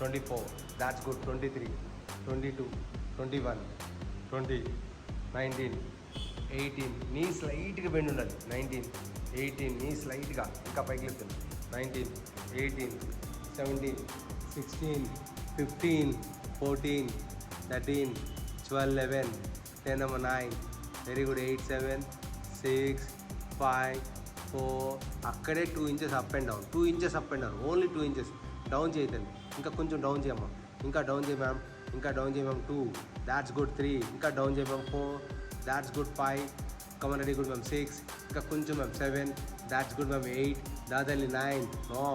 24, that's good, 23, 22, 21, 20, 19, 18, నీ స్లైట్గా bend ఉండాలి, 19, 18, నీ స్లైట్గా ఇంకా పైకి లేపుతుంది, 19, 18, 17, 16, 15, 14, 13, 12, 11, 10 number 9, వెరీ గుడ్, 8, 7, 6, 5, 4, అక్కడే 2 inches up and down, 2 inches up and down, only 2 inches down చేయదండి, ఇంకా కొంచెం డౌన్ చేయమ్మా, ఇంకా డౌన్ చేయ మ్యామ్, ఇంకా డౌన్ చేయ మ్యామ్, 2, దాట్స్ గుడ్, 3, ఇంకా డౌన్ చేయ ma'am, 4, that's good, 5, come on ready good ma'am, 6, ఇంకా కొంచెం మ్యామ్, 7, దాట్స్ గుడ్ మ్యామ్, 8, దాదాలి 9, no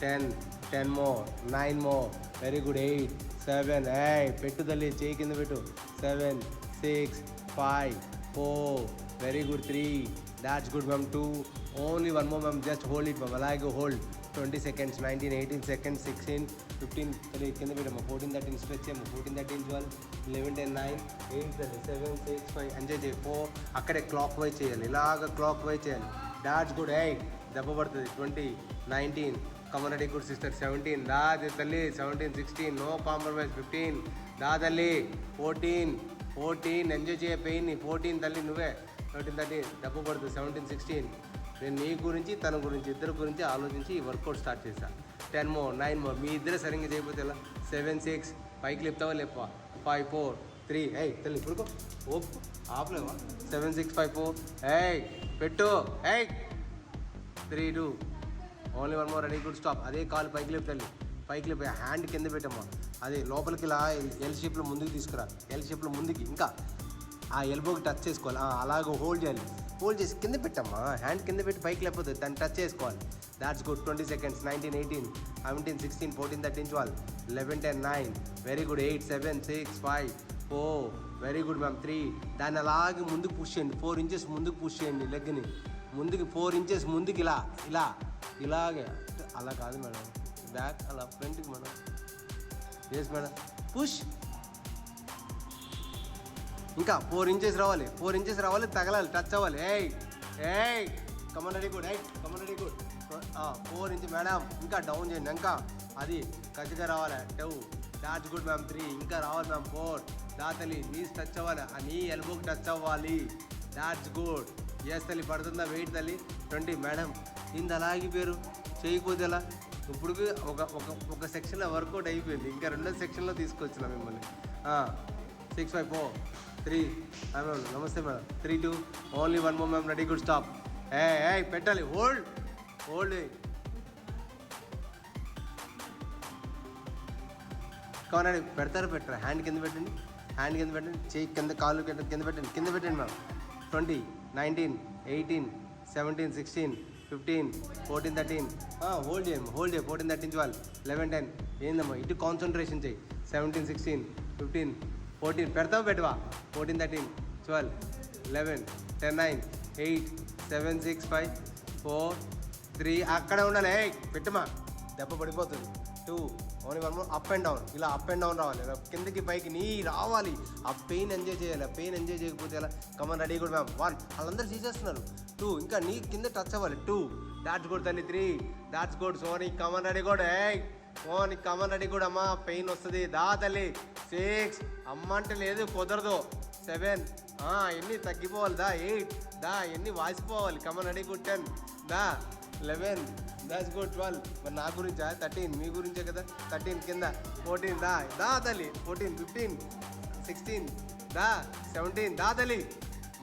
10, 10 more, 9 more, very good, 8, 7, పెట్టుదల్లి చేయి కింద పెట్టు, 7, 6, 5, 4, very good, 3, that's good ma'am, 2, only 1 more ma'am, just hold it ma'am, అలాగే హోల్డ్, 20 seconds, 19, 18 seconds, 16, 15, కింద పెట్టమ్మా, 14, 13 స్ట్రెచ్ చేయమ్మా, 14, 13, 12, 11, 10, 9, 8, 7, 6, 5, ఎంజాయ్ చేయి, 4, అక్కడే క్లాక్ వైజ్ చేయాలి, ఇలాగ క్లాక్ వైజ్ చేయాలి, దాట్స్ గుడ్, 8, దెబ్బ పడుతుంది, 20, 19, కమన్ రెడీ గుడ్ సిస్టర్, 17, దాది తల్లి, 17, 16, నో కాంప్రమైజ్, 15, దాదల్లి, 14, ఎంజాయ్ చేయ పెయిన్ని, 14 తల్లి నువ్వే, 13, 13, దెబ్బ పడుతుంది, 17, 16, నేను నీ గురించి తన గురించి ఇద్దరు గురించి ఆలోచించి ఈ వర్కౌట్ స్టార్ట్ చేశాను, 10 మోర్, 9 మోర్, మీ ఇద్దరు సరిగ్గా చేయకపోతే ఎలా, 7, 6, పైకి లేపుతావా లేపా, 5, 4, 3, తల్లి ఇప్పుడుకో, ఓపు ఆపలేవా, 7, 6, 5, 4, పెట్టు, 3, 2, only 1 more, ready good, stop, అదే కాలు పైకి లేపు తల్లి, పైకి లేపు, హ్యాండ్ కింద పెట్టమ్మా, అది లోపలికి ఇలా ఎల్ షేప్లో ముందుకు తీసుకురా, ఎల్ షేప్లో ముందుకి, ఇంకా ఆ ఎల్బోకి టచ్ చేసుకోవాలి, అలాగ హోల్డ్ చేయాలి, హోల్డ్ చేసి కింద పెట్టమ్మా, హ్యాండ్ కింద పెట్టి పైకి లేకపోతే దాన్ని టచ్ చేసుకోవాలి, that's good, 20 seconds, 19, 18, 17, 16, 14, 13, 12, 11, 10, 9, very good, 8, 7, 6, 5, 4, very good ma'am, 3, దాన్ని అలాగే ముందుకు పుష్ చేయండి, 4 inches ముందుకు పుష్ చేయండి, లెగ్ని ముందుకు 4 inches ముందుకు, ఇలాగే, అలా కాదు మేడం, బ్యాక్ అలా ఫ్రంట్కి మేడం, ఎస్ మేడం, పుష్, ఇంకా 4 inches రావాలి, 4 inches రావాలి, తగలాలి, టచ్ అవ్వాలి, come on ready good, come on ready good, 4 inches madam, ఇంకా డౌన్ చేయండి, ఇంకా అది కసిగా రావాలి, 2, దాట్స్ గుడ్ మ్యామ్, 3, ఇంకా రావాలి మ్యామ్, 4, దాతలి నీస్ టచ్ అవ్వాలి, నీ ఎల్బోకి టచ్ అవ్వాలి, దాట్స్ గుడ్, ఎస్ తల్లి పడుతుందా వెయిట్ తల్లి, 20 మేడం, ఇంత అలాగే పేరు చేయకపోతే ఎలా, ఇప్పుడు ఒక సెక్షన్లో వర్కౌట్ అయిపోయింది, ఇంకా రెండో సెక్షన్లో తీసుకొచ్చిన మిమ్మల్ని, 6, 5, 4, 3, మ్యామ్ నమస్తే madam, 3, 2, only 1 more ma'am, ready good, stop, పెట్టాలి, హోల్డ్ కావాలి, పెడతారా పెట్టరా, హ్యాండ్ కింద పెట్టండి, చేయి కింద, కాళ్ళు కింద పెట్టండి మ్యామ్, 20, 19, 18, 17, 16, 15, 14, 13, హోల్డ్ చేయి 14, 13, 12, 11, 10, ఏందమ్మా ఇటు కాన్సన్ట్రేషన్ చేయి, 17, 16, 15, 14, పెడతావు పెట్టవా, 14, 13, 12, 11, 10, 9, 8, 7, 6, 5, 4, 3, అక్కడే ఉండాలి, పెట్టమా, దెబ్బ పడిపోతుంది, 2, only 1 more, up and down, ఇలా అప్ అండ్ డౌన్ రావాలి, కిందకి పైకి నీ రావాలి, ఆ పెయిన్ ఎంజాయ్ చేయాలి, పెయిన్ ఎంజాయ్ చేయకపోతే ఎలా, కమన్ రెడీ గుడ్ మ్యామ్, 1, వాళ్ళందరూ చేసేస్తున్నారు, 2, ఇంకా నీ కింద టచ్ అవ్వాలి, 2, దాట్స్ గుడ్ తల్లి, 3, that's good, Soni come on ready good, నీకు కమన్ రెడీ గుడ్ అమ్మా, పెయిన్ వస్తుంది, దా తల్లి, 6, అమ్మ అంటే లేదు కుదరదు, 7, ఎన్ని తగ్గిపోవాలి, దా 8, దా ఎన్ని వాసిపోవాలి, కమన్ రెడీ గుడ్, 10, దా 11, దాట్స్ గుడ్, 12, మరి నా గురించా, 13, మీ గురించే కదా, 13 కింద, 14, దా తల్లి, 14, 15, 16, దా 17, దా తల్లి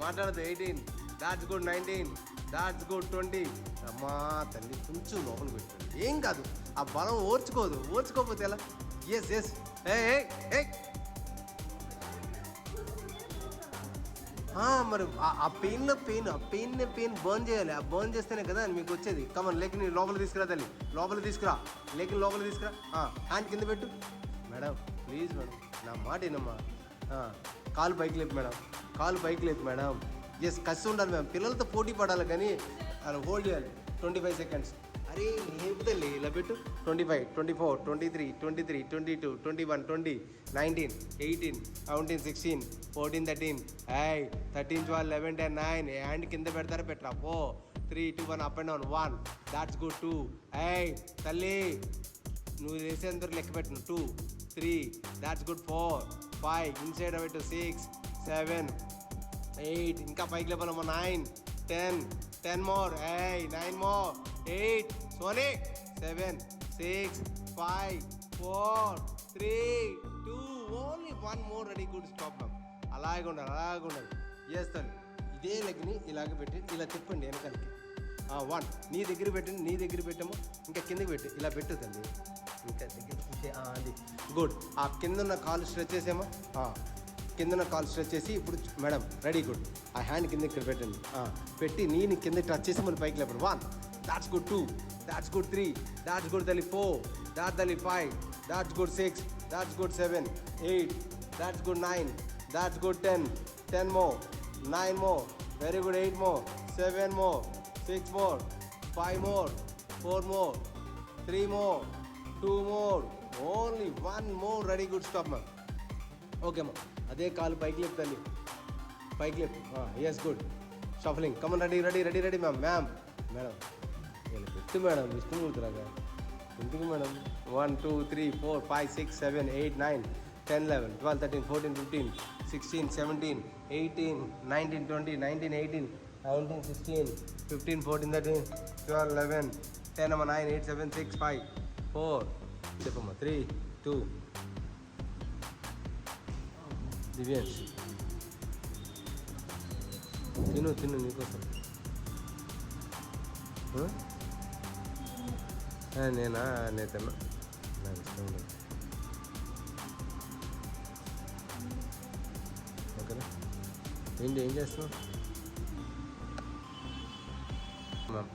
మాట్లాడదు, 18, దాట్స్ గుడ్, 19, దాట్స్ గుడ్, 20, అమ్మా తల్లి కొంచెం లోపల పెట్టండి, ఏం కాదు, ఆ బలం ఓర్చుకోకపోతే ఎలా, ఎస్ మరి ఆ పెయిన్ బర్న్ చేయాలి, ఆ బర్న్ చేస్తేనే కదా మీకు వచ్చేది, కమన్ లేకిని లోపల తీసుకురా తల్లి, లేకిని లోపల తీసుకురా, హ్యాండ్ కింద పెట్టు మేడం, ప్లీజ్ మేడం నా మాట ఏనమ్మా, కాలు పైకి లేపు మేడం, ఎస్ కసి ఉండాలి మ్యామ్, పిల్లలతో పోటీ పడాలి కానీ అలా హోల్డ్ చేయాలి, 25 seconds, అరే లేపుతల్లి ఇలా పెట్టు, 25, 24, 23, 22, 21, 20, 19, 18, 17, 16, 14, 13, 13, 12, 11, 10, 9, హ్యాండ్ కింద పెడతారా పెట్టరా, 4, 3, 2, 1, up and down, 1, that's good, 2, తల్లి నువ్వు వేసేందుకు లెక్క పెట్టు. 2 3 దాట్స్ గుడ్. 4 5 ఇన్సైడ్ పెట్టు. 6 7 8 ఇంకా పైకి లేపాలమ్మా. 9 10 more. 9 more. 8 Soni. 7 6 5 4 3 2 only 1 more. Ready good. Stop ma'am. అలాగే ఉండాలి. చేస్తాను. ఇదే లెగ్ని ఇలాగ పెట్టి ఇలా తిప్పండి వెనకాలకి. 1 నీ దగ్గర పెట్టాము. ఇంకా కిందకి పెట్టు. ఇలా పెట్టదండి. ఇంకా దగ్గర అది గుడ్. ఆ కింద ఉన్న కాలు స్ట్రెచ్ చేసామా. కింద ఉన్న కాలు స్ట్రెచ్ చేసి ఇప్పుడు మేడం రెడీ గుడ్. ఆ హ్యాండ్ కింద ఇక్కడ పెట్టండి. పెట్టి నేను కింద టచ్ చేసి మళ్ళీ పైకి లేపడు. 1 that's good. 2 that's good. 3 that's good తల్లి. 4 తల్లి. 5 that's good. 6 that's good. 7 8 that's good. 9 that's good. 10 more. 9 more. Very good. 8 more. 7 more. 6 more. 5 more. 4 more. 3 more. 2 more. Only 1 more. Ready good. Stop ma'am. Okay అమ్మా. అదే కాలు పైకి లేపు తల్లి. పైకి లేపు. Yes good. Shuffling. Come on. Ready ma'am. Madam ఇలా పెట్టు మేడం. విష్ణుమూర్తిలాగా ఎందుకు మేడం. 1 2 3 4 5 6 7 8 9 10 11 12 13 14 15 16 17 18 19 20 19 18 19 16 15 14 13 12 11 10 అమ్మ. 9 8 7 6 5 4 చెప్పమ్మా. 3 2 దివ్యాన్స్ తిను నీకోసం. నేను తిన్నా. నాకు ఇష్టం లేదు. ఓకేనా. ఏం చేస్తున్నావు మ్యామ్.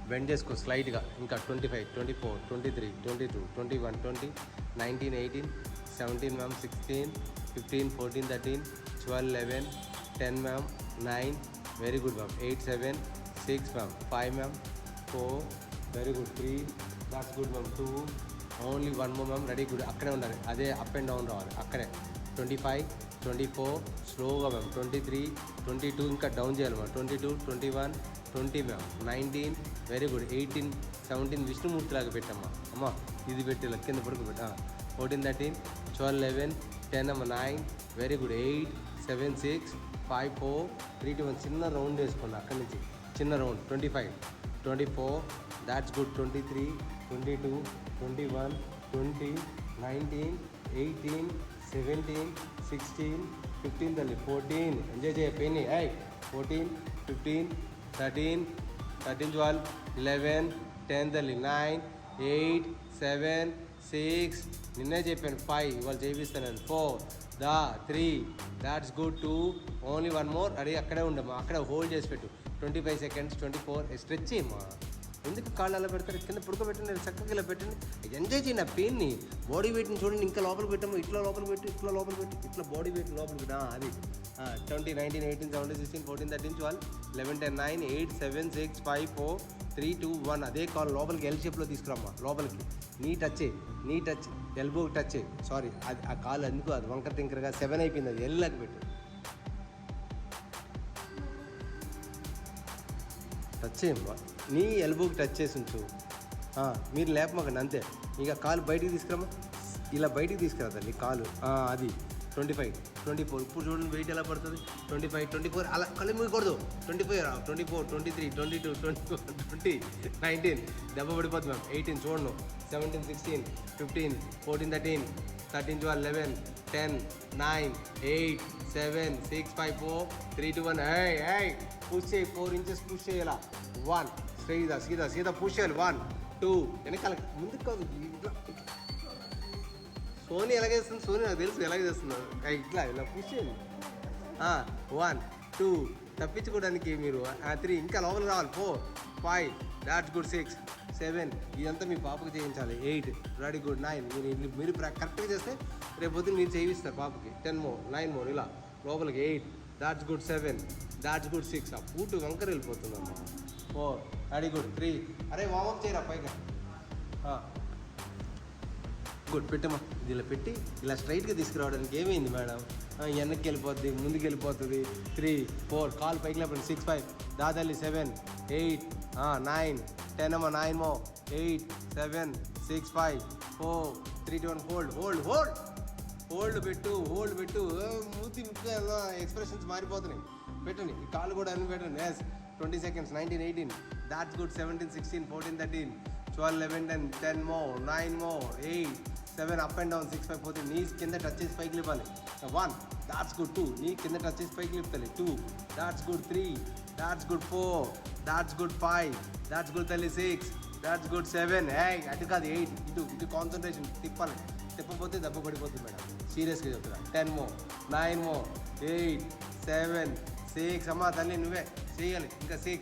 బెండ్ చేసుకో స్లైట్గా. ఇంకా 25 24 23 22 21 20 19 18 17 ma'am. 16 15 14 13 12 11 10 ma'am. 9 very good ma'am. 8 7 6 ma'am. 5 ma'am. 4 very good. 3 that's good ma'am. 2 only 1 more ma'am. Ready good. అక్కడే ఉండాలి. అదే అప్ అండ్ డౌన్ రావాలి. అక్కడే. 25 24 స్లోగా మ్యామ్. 23 22 ఇంకా డౌన్ చేయాలి మ్యామ్. 22 21 20 మ్యామ్. 19 very good. 18 17 విష్ణుమూర్తిలాగా పెట్టమ్మా. అమ్మా ఇది పెట్టి కింద పడుకు పెట్ట. 14 13 12 11 10 అమ్మ. 9 వెరీ గుడ్. 8 7 6 5 4 3 2 1 చిన్న రౌండ్ వేసుకోండి. అక్కడి నుంచి చిన్న రౌండ్. 25 24 that's good. 23 22 21 20 19 18 17 16 15 తల్లి. 14 ఎంజాయ్ చేయ పెయిన్. 14 15 13 12 11 10 తల్లి. 9 8 7 6 నిన్నే చెప్పాను. 5 ఇవాళ చేపిస్తాను. 4 3 దాట్స్ గుడ్. 2 only 1 more. అడిగి అక్కడే ఉండమ్మా. అక్కడే హోల్డ్ చేసి పెట్టు. 25 seconds 24 స్ట్రెచ్ చేయమ్మా. ఎందుకు కాళ్ళు అలా పెడతారు. కింద పడుకోబెట్టండి. చక్కగా ఇలా పెట్టండి. ఎంజాయ్ చేయండి ఆ పెయిన్ని. బాడీ వెయిట్ని చూడండి. ఇంకా లోపల పెట్టాము. ఇట్లా లోపల పెట్టి ఇట్లా బాడీ వెయిట్ లోపల పెట్టా. అది 20 19 18 17 16 14 13 12 11 10 9 8 7 6 5 4 3 2 1 అదే కాల్ లోపలికి ఎల్ షేప్లో తీసుకురామ్మా. లోపలికి నీ టచ్ ఎల్బోకి టచ్. సారీ అది ఆ కాలు ఎందుకు అది వంకర తింకరగా 7 అయిపోయింది. అది ఎల్లాకి పెట్టు. టచ్ చేయమ్మా. నీ ఎల్బోకి టచ్ చేసి ఉంచు. మీరు లేపమాకండి అంతే. ఇక కాలు బయటికి తీసుకురామ్మా. ఇలా బయటికి తీసుకురాదండి కాలు. అది 25 24 ఇప్పుడు చూడండి వెయిట్ ఎలా పడుతుంది. 25 24 అలా కళ్ళు మూయకూడదు. 24 24 23 22 24 20 19 దెబ్బ పడిపోతుంది మ్యామ్. 18 చూడండి. 17 16 15 14 13 13 12 11 10 9 8 7 6 5 4 3 2 1 పుష్ చేయి. 4 inches పుష్ చేయాల. 1 సీదా పుష్ చేయాలి. 1 2 వెనకాల ముందుకు కాదు. సోనీ ఎలాగేస్తుంది. సోనీ నాకు తెలుసు ఎలాగ చేస్తున్నారు. ఇలా పుష్ చేయండి. 1 2 తప్పించుకోవడానికి మీరు 3 ఇంకా లోపల రావాలి. 4 5 దాట్స్ గుడ్. 6 7 ఇదంతా మీ పాపకు చేయించాలి. 8 రెడీ గుడ్. 9 మీరు కరెక్ట్గా చేస్తే రేపు పొద్దున్న మీరు చేయిస్తారు పాపకి. 10 మోర్ 9 మోర్ ఇలా లోపలికి. 8 దాట్స్ గుడ్. 7 that's good. 6 ఆ పూటు వంకర వెళ్ళిపోతుందమ్మా. 4 రెడీ గుడ్. 3 అరే వామప్ చేయరా పైగా. గుడ్. పెట్టమ్మా. ఇది ఇలా పెట్టి ఇలా స్ట్రైట్గా తీసుకురావడానికి ఏమైంది మేడం. వెనక్కి వెళ్ళిపోద్ది, ముందుకు వెళ్ళిపోతుంది. 3 4 కాల్ పైకి లేపండి. 6 5 దాదాలి. 7 8 9 10 అమ్మ. 9 మో 8 7 6 5 4 3 2 1 హోల్డ్ పెట్టు మూతి ముక్క ఎక్స్ప్రెషన్స్ మారిపోతున్నాయి. పెట్టండి ఈ కాళ్ళు కూడా అన్ని పెట్టండి. Yes 20 seconds 19 18 that's good 17 16 14 13 12 11 10 more 9 more 8 7 up and down 6 5 4 3 knees కింద టచ్ చేసి పైకి లేపాలి. 1 దాట్స్ గుడ్ 2 నీ కింద టచ్ చేసి పైకి లేపాలి. 2 that's good 3 that's good 4 that's good 5 that's good తల్లి 6 దాట్స్ గుడ్ 7 అటు కాదు 8 ఇటు కాన్సన్ట్రేషన్ తిప్పాలి. తిప్పపోతే దెబ్బ పడిపోతుంది మేడం, సీరియస్గా చెప్తున్నా. 10 more 9 more 8 7 6 అమ్మా తల్లి నువ్వే చేయాలి. ఇంకా 6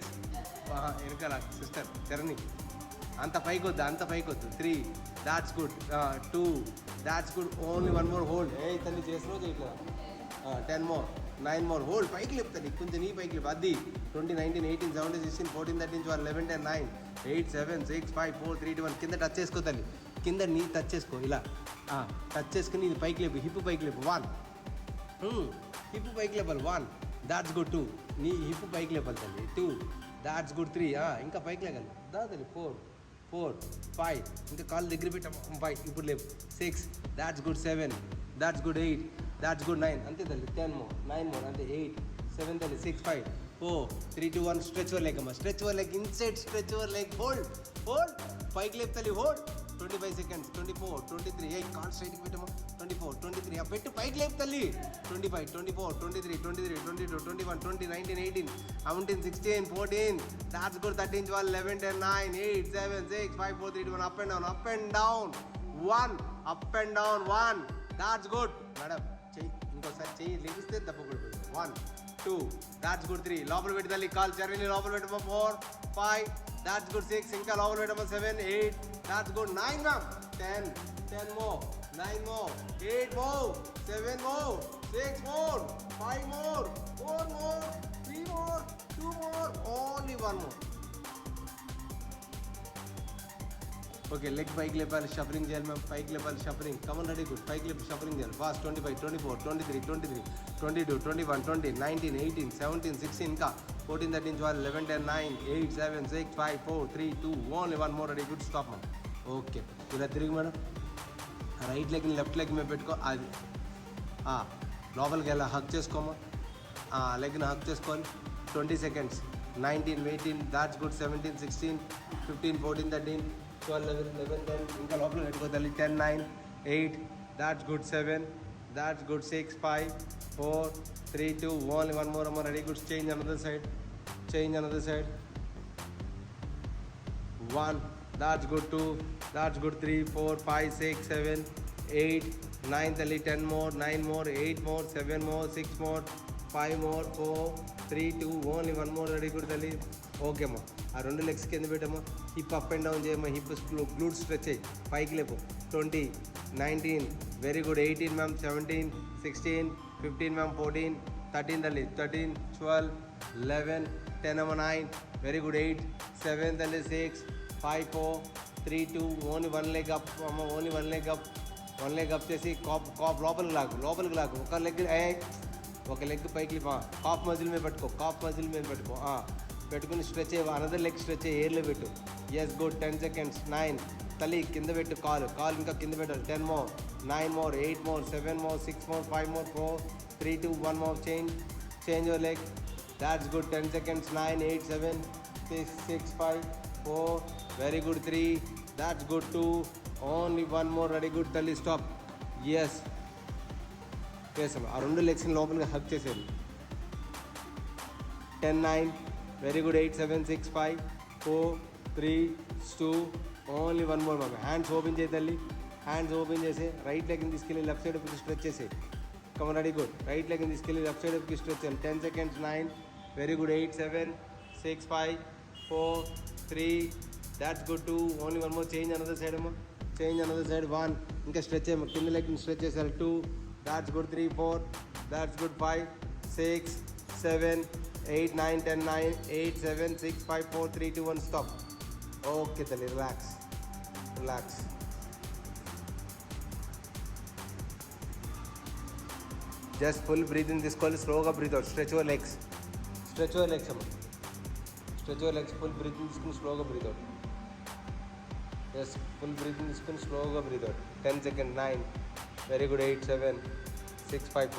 వెనకాల సిస్టర్ చరణి అంత పైకొద్దు 3 that's good 2 that's good only 1 more hold. తల్లి చేసినావు చేయట్లేదా? 10 more 9 more హోల్డ్. పైకి లేపుతుంది కొంచెం, నీ పైకి లేపు. అది 20 19 18 17 16 14 13 12 11 10 9 8 7 6 5 4 3 2 1 కింద టచ్ చేసుకో తల్లి. కింద నీ టచ్ చేసుకో, ఇలా టచ్ చేసుకుని ఇది పైకి లేపు, హిప్ పైకి లేపు. 1 హిప్ పైకి లేపాలి. 1 దాట్స్ గుడ్ 2 నీ హిప్ పైకి లేపాలి తల్లి. 2 దాట్స్ గుడ్ 3 ఇంకా పైకి లేగాలి. దా తల్లి 4 5 ఇంకా కాళ్ళు దగ్గర పెట్టాము 5 ఇప్పుడు లేపు. 6 that's good 7 that's good 8 that's good 9 అంతే తల్లి. 10 more 9 more అంతే 8 7 తల్లి 6 5 4 3 2 1 స్ట్రెచ్ యువర్ లెగ్ అమ్మా. Stretch your leg inside stretch your leg. Hold పైకి లేపు తల్లి. హోల్డ్ 25 seconds 24 23 కాల్ స్ట్రైట్కి పెట్టమ్మా. 24 23 పెట్టు పైకి లేపు తల్లి. 25 24 23 22 21 20 19 18 17 16 14 that's good 13 12 11 10 9 8 7 6 5 4 3 2 1 up and down 1 up and down 1 that's good madam. చెయ్యి ఇంకోసారి చెయ్యి లెగిస్తే దెబ్బ పడిపోయింది. 1 2 దాట్స్ గుడ్ 3 లోపల పెట్టి తల్లి. కాల్ చర్యని లోపల పెట్టమ్మా. 4 5 దాట్స్ గుడ్ 6 ఇంకా లోపల పెట్టమ్మా. 7 8 that's good 9 ma'am. 10 more 9 more 8 more 7 more 6 more 5 more 4 more 3 more 2 more only 1 more. Okay leg పైకి లేపాలి, షఫరింగ్ చేయాలి మ్యామ్. పైకి లేపాలి షఫరింగ్. Come on ready good. పైకి లేపి షఫరింగ్ చేయాలి ఫాస్ట్. 25 24 23 22 21 20 19 18 17 16 ఇంకా 14 13 12 11 10 9 8 7 6 5 4 3 2 only 1 more ready good. Stop ma'am. Okay ఇలా తిరిగి మేడం. రైట్ లెగ్ని లెఫ్ట్ లెగ్ మీద పెట్టుకో. అది లోపలికి వెళ్ళా హక్ చేసుకోమా. లెగ్ని హక్ చేసుకోవాలి. 20 seconds 19 18 దాట్స్ గుడ్ 17 16 15 14 13 12 11 10 ఇంకా లోపల పెట్టుకోవాలి. 10 9 8 that's good 7 that's good 6 5 4 3 2 only 1 more అమ్మ. Ready good. Change another side 1 that's good 2 that's good 3 4 5 6 7 8 9 తల్లి. 10 more 9 more 8 more 7 more 6 more 5 more 4 3 2 only 1 more ready good తల్లి. ఓకే అమ్మా. ఆ 2 లెగ్స్ కింద పెట్టమ్మా. హిప్ అప్ అండ్ డౌన్ చేయమ్మా. Hip glutes stretch అయ్యి పైకి లేపు. 20 19 వెరీ గుడ్ 18 మ్యామ్ 17 16 15 మ్యామ్ 14 13 తల్లి 13 12 11 10 అమ్మ 9 వెరీ గుడ్ 8 7 తల్లి 6 5 4 3 2 ఓన్లీ 1 లెగ్ అప్ అమ్మ. Only 1 leg up. 1 leg up చేసి కాప్ లోపలికి లాగు. ఒక లెగ్ పైకి కాప్ మజిల్ మీద పెట్టుకో. పెట్టుకుని స్ట్రెచ్ అయ్యి అనదర్ లెగ్ స్ట్రెచ్ అయ్యి ఎయిర్లో పెట్టు. ఎస్ గుడ్ 10 seconds 9 తల్లి కింద పెట్టు. కాల్ ఇంకా కింద పెట్టాలి. 10 more 9 more 8 more 7 more 6 more 5 more 4 3 2 1 more change your leg. That's good 10 seconds 9 8 7 6 6 5 4 very good 3 that's good 2 only 1 more very good తల్లి. స్టాప్. ఎస్ చేసాము. ఆ 2 లెగ్స్ని లోపలికి హక్ చేసేది. 10 9 వెరీ గుడ్ 8 7 6 5 4 3 2 ఓన్లీ 1 more మామ. హ్యాండ్స్ ఓపెన్ చేయి తల్లి. హ్యాండ్స్ ఓపెన్ చేసి right లెగ్ని తీసుకెళ్ళి లెఫ్ట్ సైడ్ వైపుకి స్ట్రెచ్ చేసి కమన్ రెడీ గుడ్. రైట్ లెగ్ని తీసుకెళ్ళి లెఫ్ట్ సైడ్ వైపుకి స్ట్రెచ్ చేయాలి. 10 seconds 9 very good 8 7 6 5 4 3 that's good 2 only 1 more change another side అమ్మా. చేంజ్ అనదర్ సైడ్ 1 ఇంకా స్ట్రెచ్ చేయము. కింద లెగ్ని స్ట్రెచ్ చేసారు. 2 that's good 3 4 that's good 5 6 7 8 9 10 9 8 7 6 5 4 3 2 1 stop. Okay తల్లి రిలాక్స్. జస్ట్ ఫుల్ బ్రీతింగ్ తీసుకోవాలి. స్లోగా breathe out. Stretch your legs అమ్మ. Stretch your legs full breathing తీసుకుని స్లోగా breathe out. Yes full breathing తీసుకుని స్లోగా breathe out. 10 second. 9, very good. 8, 7, 6, 5,